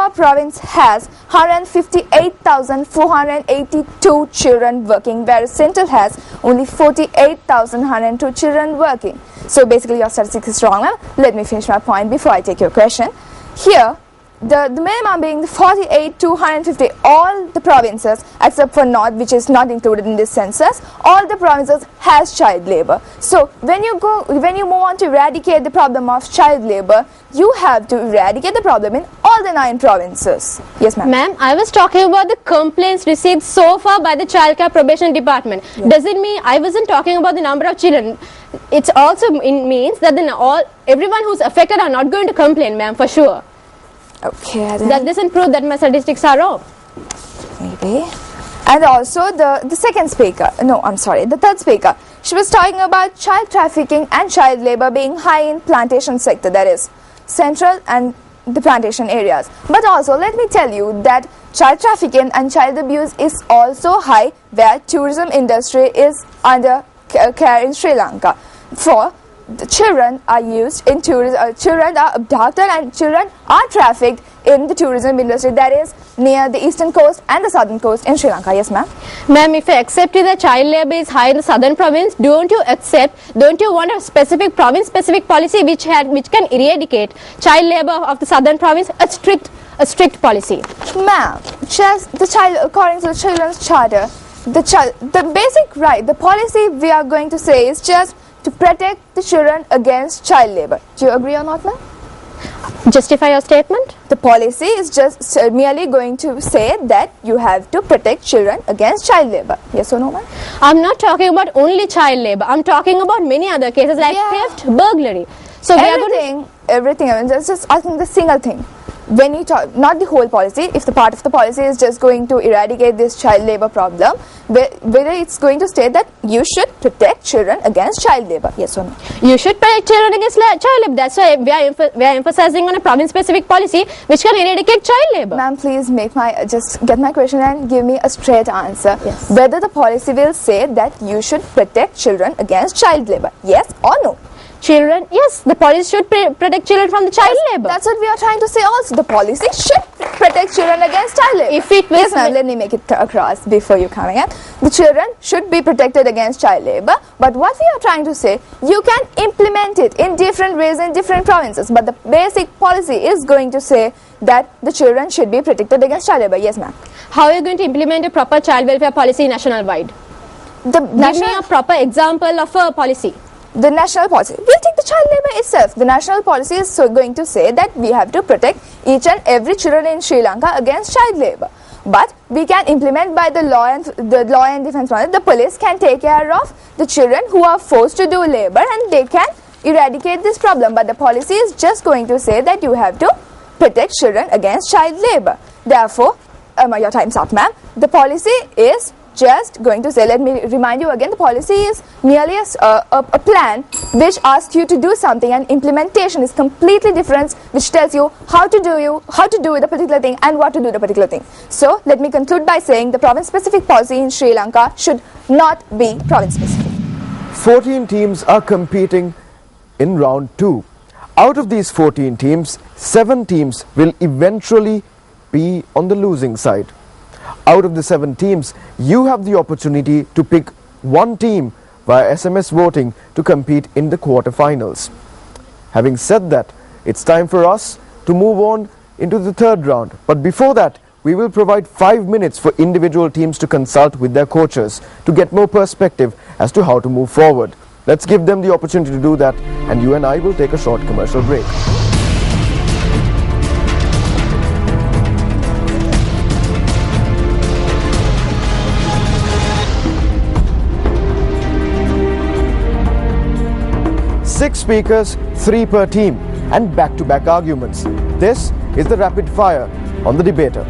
Odisha province has 158,482 children working, whereas Central has only 48,102 children working. So basically your statistics is wrong, ma'am. Let me finish my point before I take your question. Here, the minimum being 48 to 150, all the provinces except for North, which is not included in this census, all the provinces has child labor. So when you move on to eradicate the problem of child labor, you have to eradicate the problem in all the 9 provinces. Yes, ma'am. Ma'am, I was talking about the complaints received so far by the Child Care Probation Department. Yeah. Does it mean I wasn't talking about the number of children? It also means that everyone who's affected are not going to complain, ma'am, for sure. Okay. That doesn't prove that my statistics are wrong. Maybe. And also the second speaker, no, I'm sorry, the third speaker, she was talking about child trafficking and child labor being high in plantation sector, that is Central and the plantation areas. But also let me tell you that child trafficking and child abuse is also high where tourism industry is under care in Sri Lanka. For the children are used in tourism, children are abducted and children are trafficked in the tourism industry, that is near the eastern coast and the southern coast in Sri Lanka. Yes, ma'am. Ma'am, if you accept that child labor is high in the southern province, don't you want a specific province specific policy which can eradicate child labor of the southern province, a strict policy? Ma'am, according to the children's charter, the basic right, the policy we are going to say is just to protect the children against child labor. Do you agree or not, ma'am? Justify your statement. The policy is just merely going to say that you have to protect children against child labor. Yes or no, ma'am? I'm not talking about only child labor. I'm talking about many other cases like theft, burglary. So everything. I mean, just asking the single thing. When you talk, not the whole policy, if the part of the policy is just going to eradicate this child labor problem, whether it's going to state that you should protect children against child labor, yes or no? You should protect children against child labor. That's why we are emphasizing on a province-specific policy which can eradicate child labor. Ma'am, please just get my question and give me a straight answer. Yes. Whether the policy will say that you should protect children against child labor, yes or no? Children, yes, the policy should protect children from the child labor. That's what we are trying to say also. The policy should protect children against child labor. If it was yes, ma'am, let me make it across before you coming in. The children should be protected against child labor, but what we are trying to say, you can implement it in different ways in different provinces, but the basic policy is going to say that the children should be protected against child labor. Yes, ma'am. How are you going to implement a proper child welfare policy national-wide? Give me a proper example of a policy. The national policy, we'll take the child labor itself. The national policy is going to say that we have to protect each and every children in Sri Lanka against child labor. But we can implement by the law and defense policy. The police can take care of the children who are forced to do labor and they can eradicate this problem. But the policy is just going to say that you have to protect children against child labor. Therefore, your time's up, ma'am. The policy is just going to say, let me remind you again, the policy is merely a plan which asks you to do something, and implementation is completely different, which tells you how to do the particular thing and what to do the particular thing. So let me conclude by saying the province specific policy in Sri Lanka should not be province specific. 14 teams are competing in round 2. Out of these 14 teams, 7 teams will eventually be on the losing side. Out of the 7 teams, you have the opportunity to pick one team via SMS voting to compete in the quarterfinals. Having said that, it's time for us to move on into the third round. But before that, we will provide 5 minutes for individual teams to consult with their coaches to get more perspective as to how to move forward. Let's give them the opportunity to do that, and you and I will take a short commercial break. Six speakers, 3 per team, and back-to-back arguments. This is the rapid fire on the debater.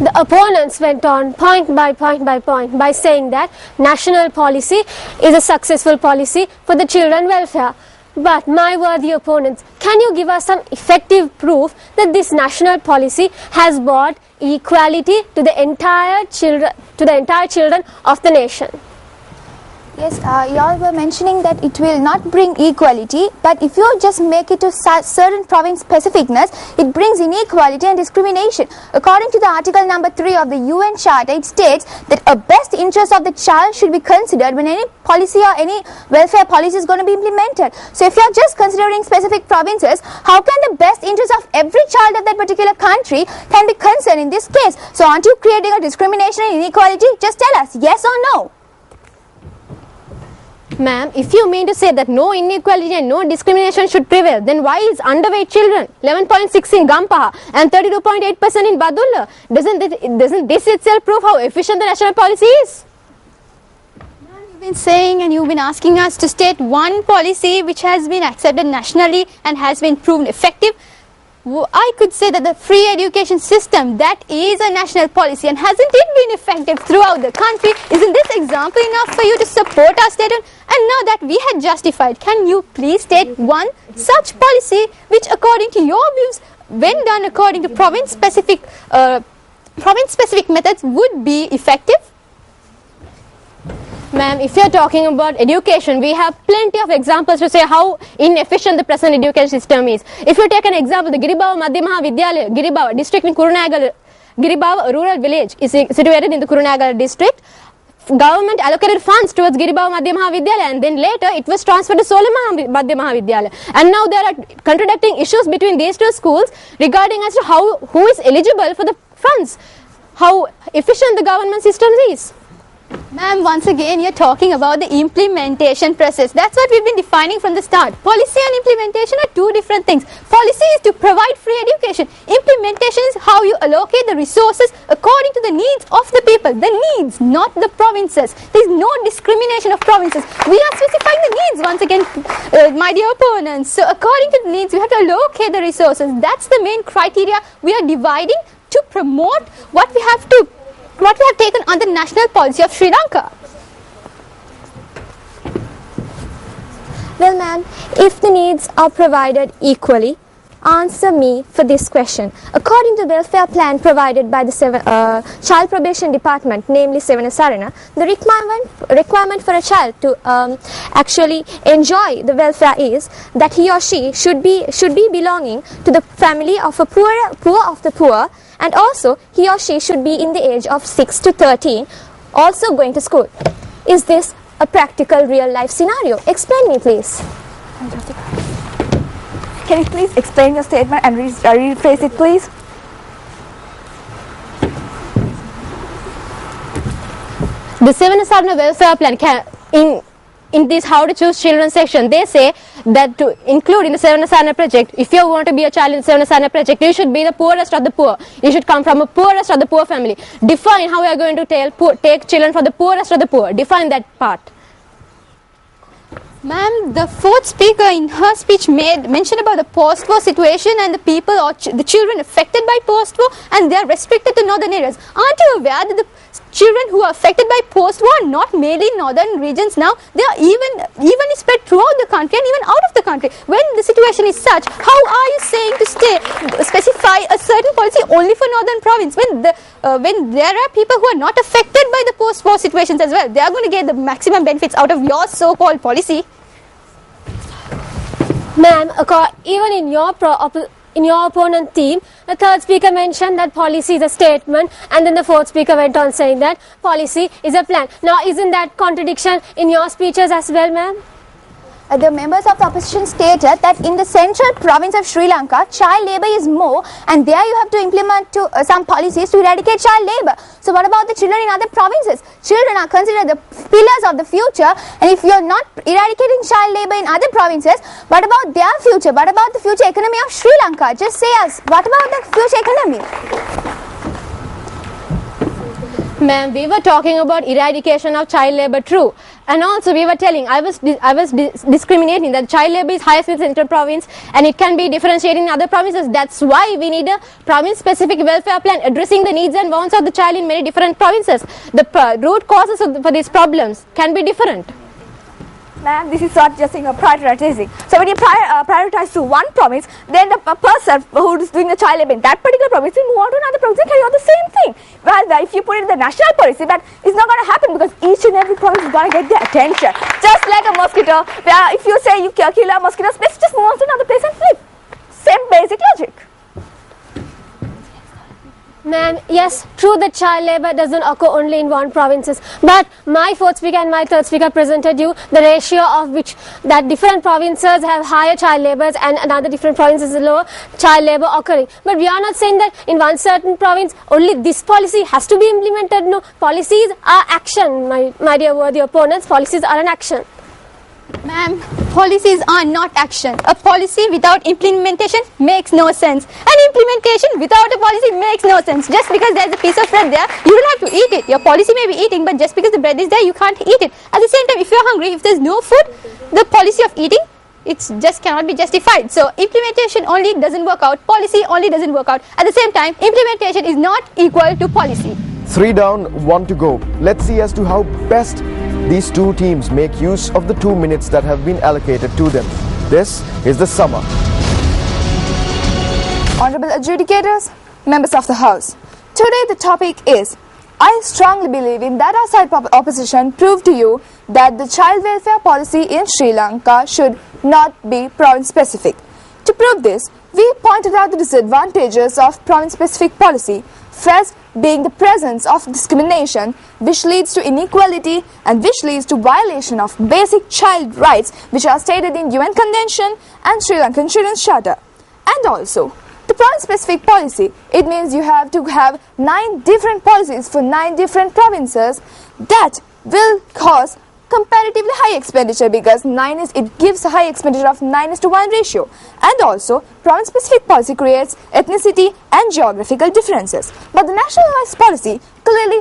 The opponents went on point by point by saying that national policy is a successful policy for the children welfare. But my worthy opponents, can you give us some effective proof that this national policy has brought equality to the entire children of the nation? Yes, y'all were mentioning that it will not bring equality, but if you just make it to certain province specificness, it brings inequality and discrimination. According to the article number 3 of the UN Charter, it states that a best interest of the child should be considered when any policy or any welfare policy is going to be implemented. So if you are just considering specific provinces, how can the best interest of every child of that particular country can be concerned in this case? So aren't you creating a discrimination and inequality? Just tell us, yes or no? Ma'am, if you mean to say that no inequality and no discrimination should prevail, then why is underweight children 11.6 in Gampaha and 32.8% in Badulla? Doesn't this itself prove how efficient the national policy is? You've been saying and you've been asking us to state one policy which has been accepted nationally and has been proven effective. I could say that the free education system, that is a national policy, and hasn't it been effective throughout the country? Isn't this example enough for you to support our statement? And now that we had justified, can you please state one such policy which, according to your views, when done according to province-specific methods, would be effective? Ma'am, if you are talking about education, we have plenty of examples to say how inefficient the present education system is. If you take an example, the Giribava Madhya Mahavidyalaya, Giribava district in Kurunegala, Giribava rural village is situated in the Kurunegala district. Government allocated funds towards Giribava Madhya Mahavidyalaya, and then later it was transferred to Solama Madhya Mahavidyalaya. And now there are contradicting issues between these two schools regarding as to who is eligible for the funds, how efficient the government system is. Ma'am, once again you're talking about the implementation process. That's what we've been defining from the start. Policy and implementation are two different things. Policy is to provide free education. Implementation is how you allocate the resources according to the needs of the people. The needs, not the provinces. There's no discrimination of provinces. We are specifying the needs once again, my dear opponents. So according to the needs, we have to allocate the resources. That's the main criteria we are dividing to promote what we have taken on the national policy of Sri Lanka. Well, ma'am, if the needs are provided equally, answer me for this question. According to the welfare plan provided by the Child Probation Department, namely Sevanasarana, the requirement for a child to actually enjoy the welfare is that he or she should be belonging to the family of a poor of the poor, and also he or she should be in the age of 6 to 13, also going to school. Is this a practical real life scenario? Explain me, please. Can you please explain your statement and rephrase it, please? The Sevanasarana welfare plan in this how to choose children section, they say that to include in the Sevanasarana project, if you want to be a child in the Sevanasarana project, you should be the poorest of the poor. You should come from a poorest of the poor family. Define how we are going to take children from the poorest of the poor. Define that part. Ma'am, the fourth speaker in her speech made mention about the post-war situation and the people or the children affected by post-war, and they are restricted to northern areas. Aren't you aware that the children who are affected by post-war are not mainly northern regions now? They are evenly spread throughout the country and even out of the country. When the situation is such, how are you saying to specify a certain policy only for northern province when there are people who are not affected by the post-war situations as well? They are going to get the maximum benefits out of your so-called policy. Ma'am, even in your opponent team, the third speaker mentioned that policy is a statement, and then the fourth speaker went on saying that policy is a plan. Now, isn't that contradiction in your speeches as well, ma'am? The members of the opposition stated that in the central province of Sri Lanka, child labour is more, and there you have to implement some policies to eradicate child labour. So what about the children in other provinces? Children are considered the pillars of the future, and if you are not eradicating child labour in other provinces, what about their future? What about the future economy of Sri Lanka? Just say us, what about the future economy? Ma'am, we were talking about eradication of child labour, true. And also we were telling, I was discriminating that child labour is highest in central province and it can be differentiated in other provinces. That's why we need a province-specific welfare plan addressing the needs and wants of the child in many different provinces. The root causes for these problems can be different. Ma'am, this is not just prioritizing. So when you prioritize to one province, then the person who is doing the child labour in that particular province will move on to another province and carry on the same thing. Well, if you put it in the national policy, that is not going to happen because each and every province is going to get their attention. Just like a mosquito, where if you say you kill a mosquito, let's just move on to another place and flip. Same basic logic. Ma'am, yes, true that child labour doesn't occur only in one provinces, but my fourth speaker and my third speaker presented you the ratio of which that different provinces have higher child labours and another different provinces lower child labour occurring. But we are not saying that in one certain province only this policy has to be implemented. No, policies are action, my dear worthy opponents. Policies are an action. Ma'am, policies are not action. A policy without implementation makes no sense. And implementation without a policy makes no sense. Just because there's a piece of bread there, you don't have to eat it. Your policy may be eating, but just because the bread is there, you can't eat it. At the same time, if you're hungry, if there's no food, the policy of eating, it just cannot be justified. So implementation only doesn't work out. Policy only doesn't work out. At the same time, implementation is not equal to policy. 3 down, 1 to go. Let's see as to how best these two teams make use of the 2 minutes that have been allocated to them. This is the summer. Honorable adjudicators, members of the House. Today the topic is, I strongly believe in that our side opposition proved to you that the child welfare policy in Sri Lanka should not be province specific. To prove this, we pointed out the disadvantages of province specific policy. First being the presence of discrimination which leads to inequality and which leads to violation of basic child rights which are stated in UN Convention and Sri Lankan Children's Charter. And also, the province specific policy, it means you have to have 9 different policies for 9 different provinces. That will cause comparatively high expenditure because it gives a high expenditure of 9:1 ratio. And also, province specific policy creates ethnicity and geographical differences. But the nationalized policy clearly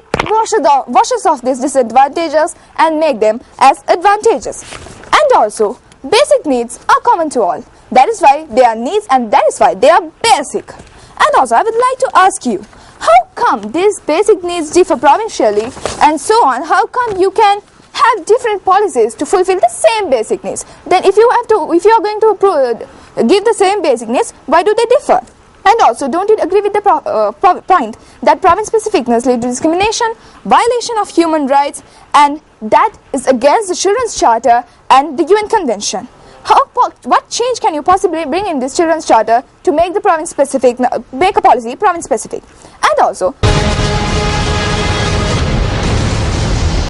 washes off these disadvantages and make them as advantageous. And also, basic needs are common to all. That is why they are needs and that is why they are basic. And also, I would like to ask you, how come these basic needs differ provincially and so on? How come you can have different policies to fulfill the same basic needs? Then if you are going to give the same basic needs, why do they differ? And also, don't you agree with the point that province specificness leads to discrimination, violation of human rights, and that is against the Children's Charter and the UN Convention? What change can you possibly bring in this Children's Charter to make the province specific, make a policy province specific? And also,